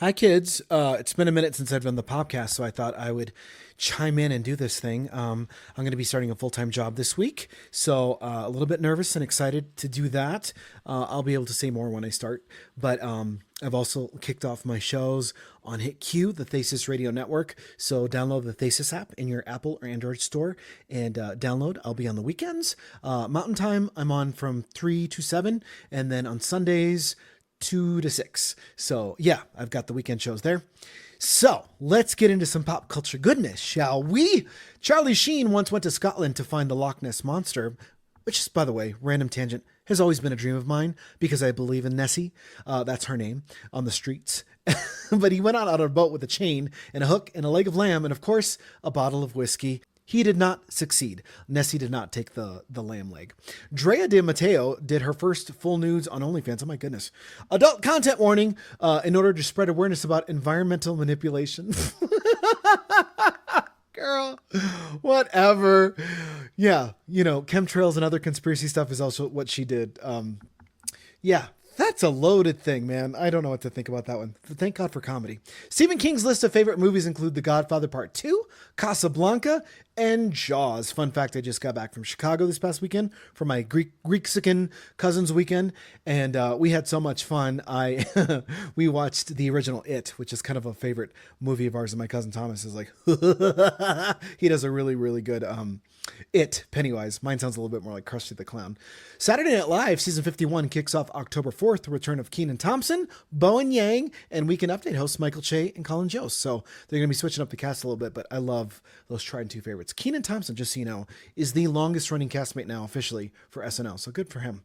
Hi, kids. It's been a minute since I've done the podcast, so I thought I would chime in and do this thing. I'm going to be starting a full time job this week, so a little bit nervous and excited to do that. I'll be able to say more when I start, but I've also kicked off my shows on HitQ, the Thesis Radio Network. So download the Thesis app in your Apple or Android store and download. I'll be on the weekends. Mountain Time, I'm on from 3 to 7, and then on Sundays, 2 to 6. So yeah, I've got the weekend shows there. So let's get into some pop culture goodness, shall we? Charlie Sheen once went to Scotland to find the Loch Ness Monster, which is, by the way, random tangent, has always been a dream of mine because I believe in Nessie. That's her name on the streets. But he went out on a boat with a chain and a hook and a leg of lamb and, of course, a bottle of whiskey. He did not succeed. Nessie did not take the lamb leg. Drea de Matteo did her first full nudes on OnlyFans. Oh my goodness. Adult content warning in order to spread awareness about environmental manipulation. Girl, whatever. Yeah, chemtrails and other conspiracy stuff is also what she did. Yeah, that's a loaded thing, man. I don't know what to think about that one. Thank God for comedy. Stephen King's list of favorite movies include The Godfather Part 2, Casablanca, and Jaws. Fun fact, I just got back from Chicago this past weekend for my Greeksican cousins weekend, and we had so much fun. We watched the original It, which is kind of a favorite movie of ours, and my cousin Thomas is like, he does a really, really good It, Pennywise. Mine sounds a little bit more like Krusty the Clown. Saturday Night Live season 51 kicks off October 4th, the return of Kenan Thompson, Bowen Yang, and Weekend Update hosts Michael Che and Colin Jost. So they're going to be switching up the cast a little bit, but I love those tried and true favorites. Kenan Thompson, just so you know, is the longest running castmate now officially for SNL, so good for him.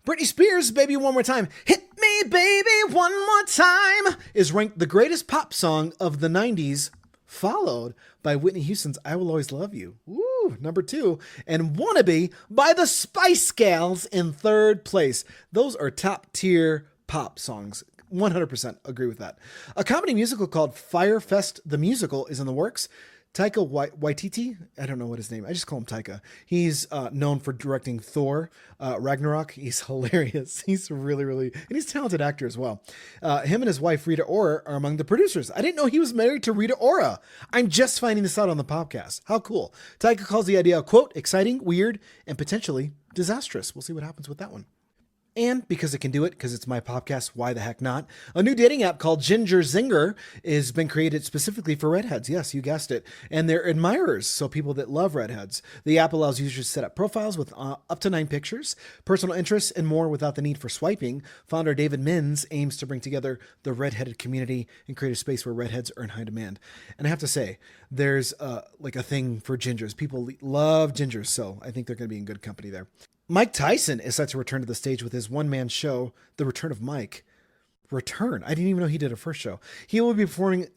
Britney Spears' Baby One More Time, Hit Me Baby One More Time, is ranked the greatest pop song of the 90s, followed by Whitney Houston's I Will Always Love You. Woo, number 2. And Wannabe by the Spice Girls in 3rd place. Those are top tier pop songs. 100% agree with that. A comedy musical called Fyre Fest the Musical is in the works. Taika Waititi, I don't know what his name, I just call him Taika. He's known for directing Thor, Ragnarok. He's hilarious. He's really, really, and he's a talented actor as well. Him and his wife, Rita Ora, are among the producers. I didn't know he was married to Rita Ora. I'm just finding this out on the podcast. How cool. Taika calls the idea, quote, exciting, weird, and potentially disastrous. We'll see what happens with that one. And because it can do it, because it's my podcast, why the heck not? A new dating app called Ginger Zinger has been created specifically for redheads. Yes, you guessed it. And they're admirers, so people that love redheads. The app allows users to set up profiles with up to 9 pictures, personal interests, and more without the need for swiping. Founder David Mins aims to bring together the redheaded community and create a space where redheads are in high demand. And I have to say, there's like a thing for gingers. People love gingers, so I think they're going to be in good company there. Mike Tyson is set to return to the stage with his one-man show, The Return of Mike. Return? I didn't even know he did a first show. He will be performing,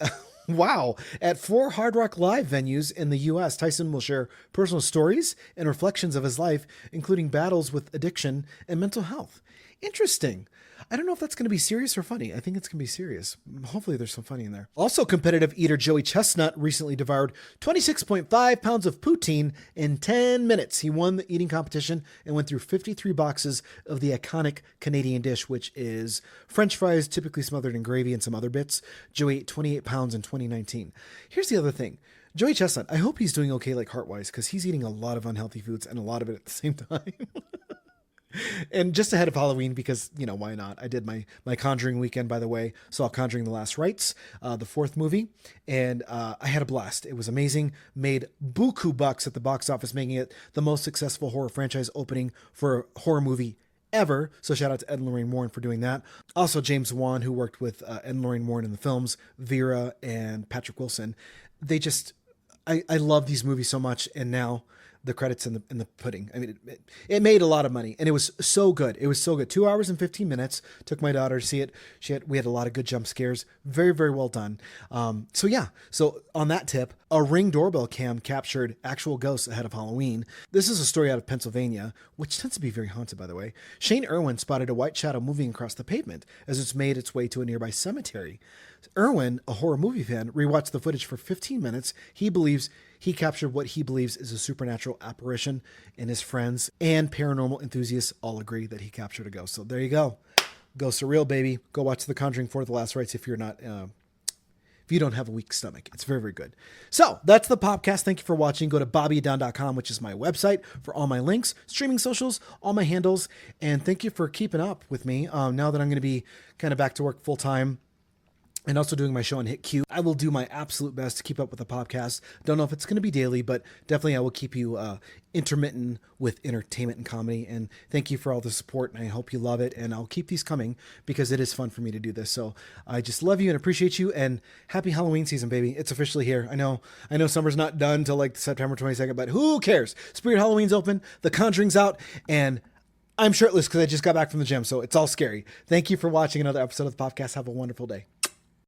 wow, at 4 Hard Rock Live venues in the U.S. Tyson will share personal stories and reflections of his life, including battles with addiction and mental health. Interesting. I don't know if that's going to be serious or funny. I think it's going to be serious. Hopefully there's some funny in there. Also, competitive eater Joey Chestnut recently devoured 26.5 pounds of poutine in 10 minutes. He won the eating competition and went through 53 boxes of the iconic Canadian dish, which is French fries typically smothered in gravy and some other bits. Joey ate 28 pounds in 2019. Here's the other thing. Joey Chestnut, I hope he's doing okay like heart-wise, because he's eating a lot of unhealthy foods and a lot of it at the same time. And just ahead of Halloween, because, why not? I did my Conjuring weekend, by the way. Saw Conjuring The Last Rites, the 4th movie, and I had a blast. It was amazing. Made buku bucks at the box office, making it the most successful horror franchise opening for a horror movie ever. So shout out to Ed and Lorraine Warren for doing that. Also, James Wan, who worked with Ed and Lorraine Warren in the films, Vera and Patrick Wilson. They just, I love these movies so much, and now the credits in the pudding. I mean, it made a lot of money, and it was so good. It was so good. 2 hours and 15 minutes. Took my daughter to see it. We had a lot of good jump scares. Very, very well done. So on that tip, a Ring doorbell cam captured actual ghosts ahead of Halloween. This is a story out of Pennsylvania, which tends to be very haunted, by the way. Shane Irwin spotted a white shadow moving across the pavement as it's made its way to a nearby cemetery. Irwin, a horror movie fan, rewatched the footage for 15 minutes. He believes he captured what he believes is a supernatural apparition, and his friends and paranormal enthusiasts all agree that he captured a ghost. So there you go. go surreal, baby. Go watch The Conjuring 4: The Last Rites if you're not, if you don't have a weak stomach. It's very, very good. So that's the podcast. Thank you for watching. Go to bobbydown.com, which is my website for all my links, streaming socials, all my handles. And thank you for keeping up with me. Now that I'm going to be kind of back to work full time and also doing my show on Hit Q, I will do my absolute best to keep up with the podcast. Don't know if it's going to be daily, but definitely I will keep you intermittent with entertainment and comedy. And thank you for all the support, and I hope you love it. And I'll keep these coming because it is fun for me to do this. So I just love you and appreciate you, and happy Halloween season, baby. It's officially here. I know summer's not done till like September 22nd, but who cares? Spirit Halloween's open, The Conjuring's out, and I'm shirtless because I just got back from the gym, so it's all scary. Thank you for watching another episode of the podcast. Have a wonderful day.